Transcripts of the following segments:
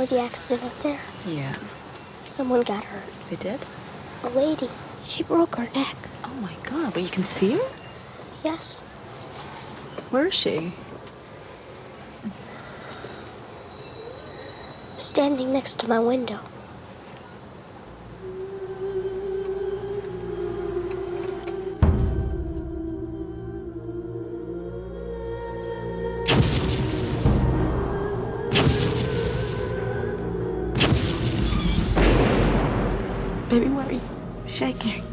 know the accident up there? Yeah. Someone got hurt. They did? A lady. She broke her neck. Oh my God, but you can see her? Yes. Where is she? Standing next to my window. Baby, why are you shaking?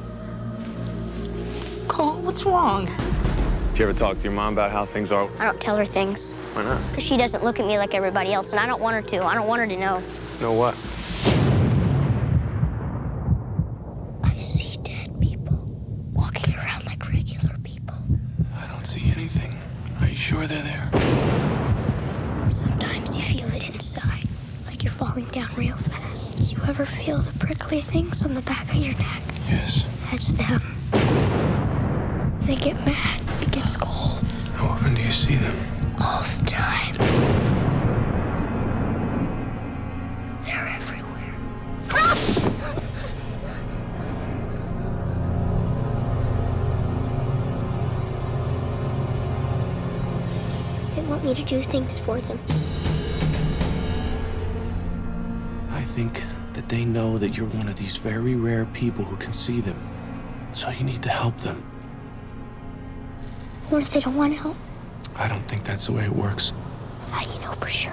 Cole, what's wrong? Did you ever talk to your mom about how things are? I don't tell her things. Why not? Because she doesn't look at me like everybody else, and I don't want her to. I don't want her to know. Know what? I see dead people walking around like regular people. I don't see anything. Are you sure they're there? Sometimes you feel it inside, like you're falling down real fast. You ever feel the prickly things on the back of your neck? Yes. That's them. They get mad. It gets cold. How often do you see them? All the time. They're everywhere. They want me to do things for them. I think that they know that you're one of these very rare people who can see them. So you need to help them. What if they don't want to help? I don't think that's the way it works. How do you know for sure?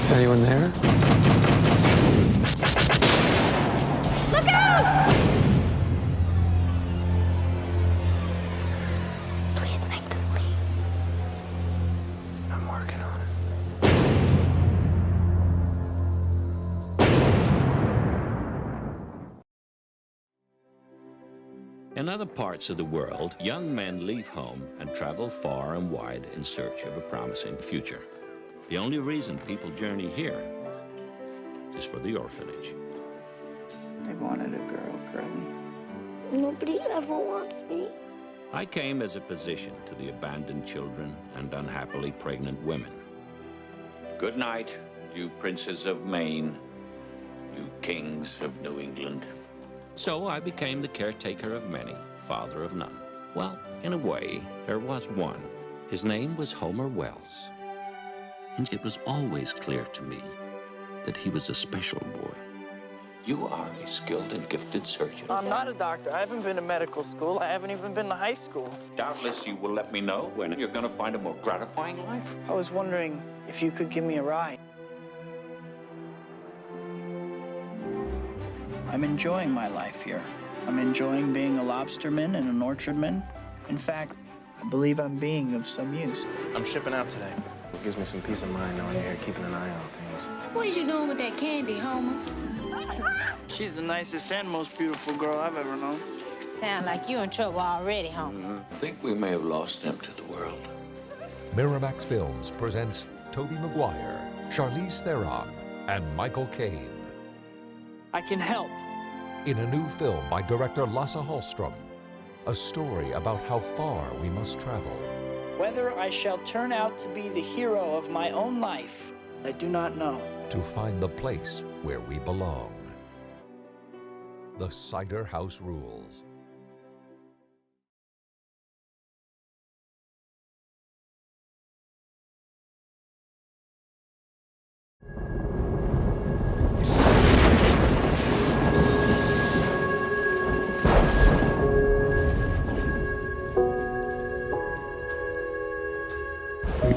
Is anyone there? Look out! Please make them leave. I'm working on it. In other parts of the world, young men leave home and travel far and wide in search of a promising future. The only reason people journey here is for the orphanage. They wanted a girl, Curly. Nobody ever wants me. I came as a physician to the abandoned children and unhappily pregnant women. Good night, you princes of Maine, you kings of New England. So I became the caretaker of many, father of none. Well, in a way, there was one. His name was Homer Wells. And it was always clear to me that he was a special boy. You are a skilled and gifted surgeon. I'm not a doctor. I haven't been to medical school. I haven't even been to high school. Doubtless you will let me know when you're going to find a more gratifying life. I was wondering if you could give me a ride. I'm enjoying my life here. I'm enjoying being a lobsterman and an orchardman. In fact, I believe I'm being of some use. I'm shipping out today. It gives me some peace of mind knowing you're here keeping an eye on things. What is you doing with that candy, Homer? She's the nicest and most beautiful girl I've ever known. Sound like you in trouble already, Homer. I think we may have lost him to the world. Miramax Films presents Tobey Maguire, Charlize Theron, and Michael Caine I can help. in a new film by director Lasse Hallström. A story about how far we must travel. Whether I shall turn out to be the hero of my own life, I do not know. To find the place where we belong. The Cider House Rules.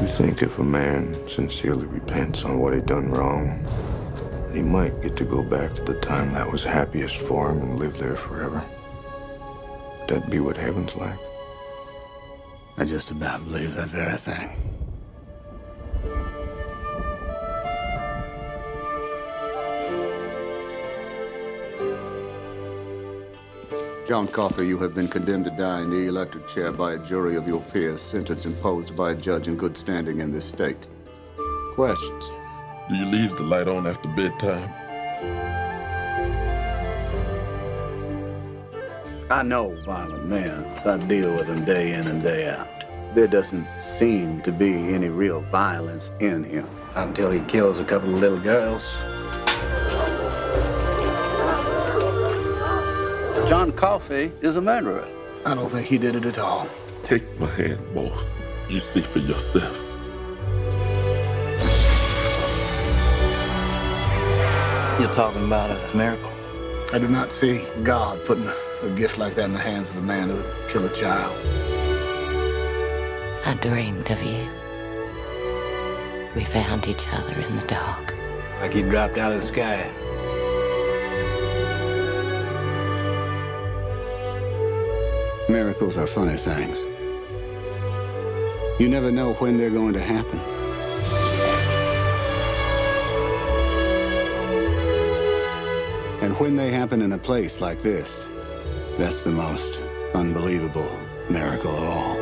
You think if a man sincerely repents on what he done wrong, that he might get to go back to the time that was happiest for him and live there forever? Would that be what heaven's like? I just about believe that very thing. John Coffey, you have been condemned to die in the electric chair by a jury of your peers, sentence imposed by a judge in good standing in this state. Questions? Do you leave the light on after bedtime? I know violent men. I deal with them day in and day out. There doesn't seem to be any real violence in him. Until he kills a couple of little girls. John Coffey is a murderer. I don't think he did it at all. Take my hand, both. You see for yourself. You're talking about a miracle. I do not see God putting a gift like that in the hands of a man who would kill a child. I dreamed of you. We found each other in the dark. Like he dropped out of the sky. Miracles are funny things. You never know when they're going to happen. And when they happen in a place like this, that's the most unbelievable miracle of all.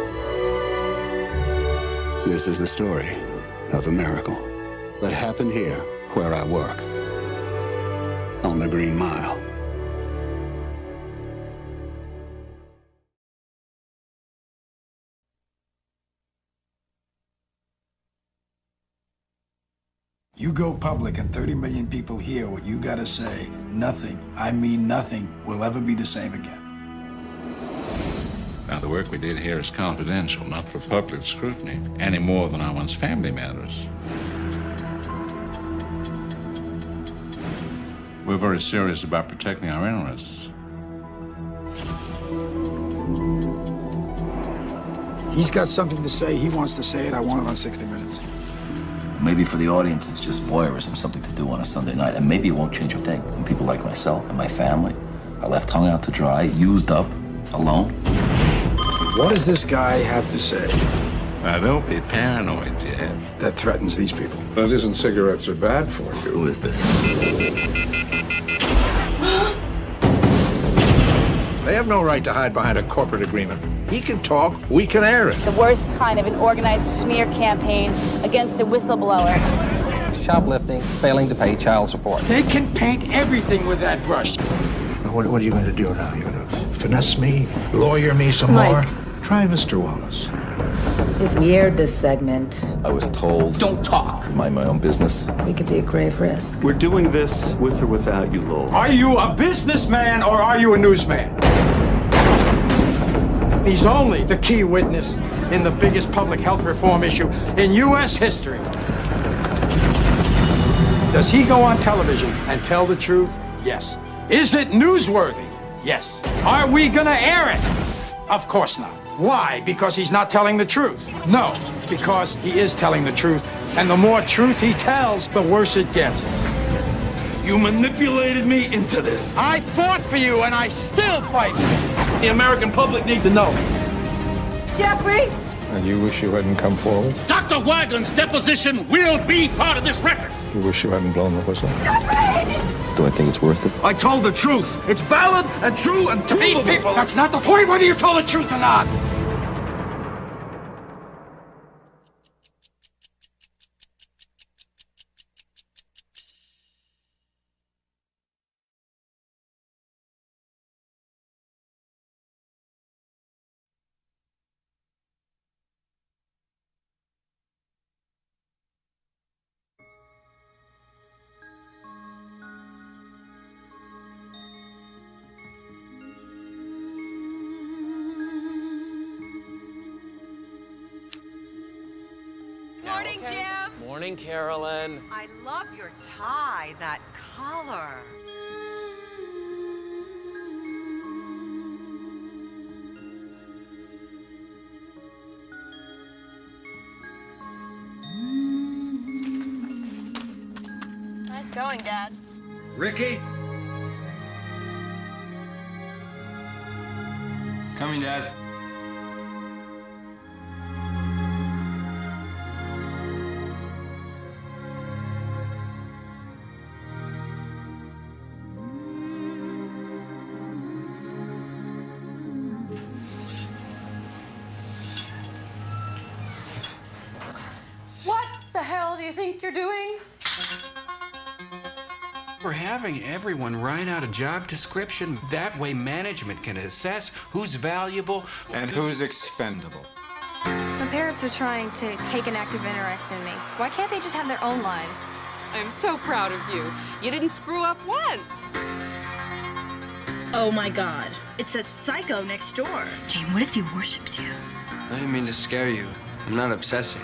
This is the story of a miracle that happened here where I work, on the Green Mile. You go public and 30 million people hear what you gotta say. Nothing, I mean nothing, will ever be the same again. Now, the work we did here is confidential, not for public scrutiny, any more than our one's family matters. We're very serious about protecting our interests. He's got something to say, he wants to say it, I want it on 60 Minutes. Maybe for the audience, it's just voyeurism, something to do on a Sunday night. And maybe it won't change a thing. And people like myself and my family are left hung out to dry, used up, alone. What does this guy have to say? Now, don't be paranoid, Jed. That threatens these people. That isn't cigarettes are bad for you. Who is this? They have no right to hide behind a corporate agreement. He can talk, we can air it. The worst kind of an organized smear campaign against a whistleblower. Shoplifting, failing to pay child support. They can paint everything with that brush. What are you going to do now? You're going to finesse me, lawyer me some more? Try Mr. Wallace. If we aired this segment, I was told, don't talk. Mind my own business. we could be a grave risk. We're doing this with or without you, Lowell. Are you a businessman or are you a newsman? He's only the key witness in the biggest public health reform issue in U.S. history. Does he go on television and tell the truth? Yes. Is it newsworthy? Yes. Are we gonna air it? Of course not. Why? Because he's not telling the truth? No, because he is telling the truth, and the more truth he tells, the worse it gets. You manipulated me into this. I fought for you, and I still fight. The American public need to know. Jeffrey? And you wish you hadn't come forward? Dr. Wagon's deposition will be part of this record. You wish you hadn't blown the whistle? Do I think it's worth it? I told the truth. It's valid and true and provable. These people, that's not the point whether you told the truth or not. Morning, Jim. Morning, Carolyn. I love your tie, that color. Nice going, Dad. Ricky? Coming, Dad. What the hell do you think you're doing? We're having everyone write out a job description. That way management can assess who's valuable and who's expendable. The parents are trying to take an active interest in me. Why can't they just have their own lives? I'm so proud of you. You didn't screw up once. Oh my God, it's a psycho next door. Jane, what if he worships you? I didn't mean to scare you. I'm not obsessing.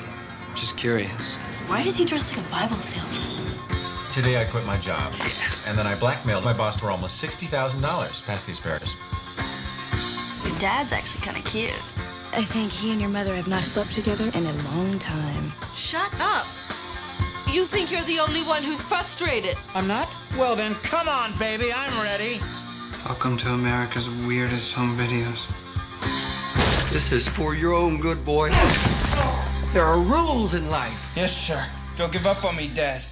I'm just curious. Why does he dress like a Bible salesman? Today I quit my job, and then I blackmailed my boss for almost $60,000 past the asparagus. Your dad's actually kind of cute. I think he and your mother have not slept together in a long time. Shut up. You think you're the only one who's frustrated. I'm not? Well then, come on, baby, I'm ready. Welcome to America's weirdest home videos. This is for your own good, boy. There are rules in life. Yes, sir. Don't give up on me, Dad.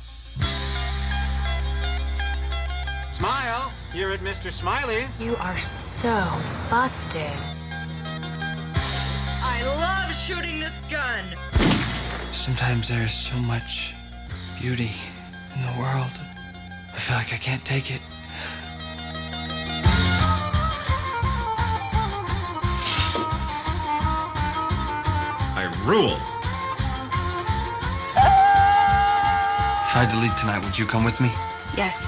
Smile, you're at Mr. Smiley's. You are so busted. I love shooting this gun. Sometimes there's so much beauty in the world. I feel like I can't take it. I rule. If I had to leave tonight, would you come with me? Yes.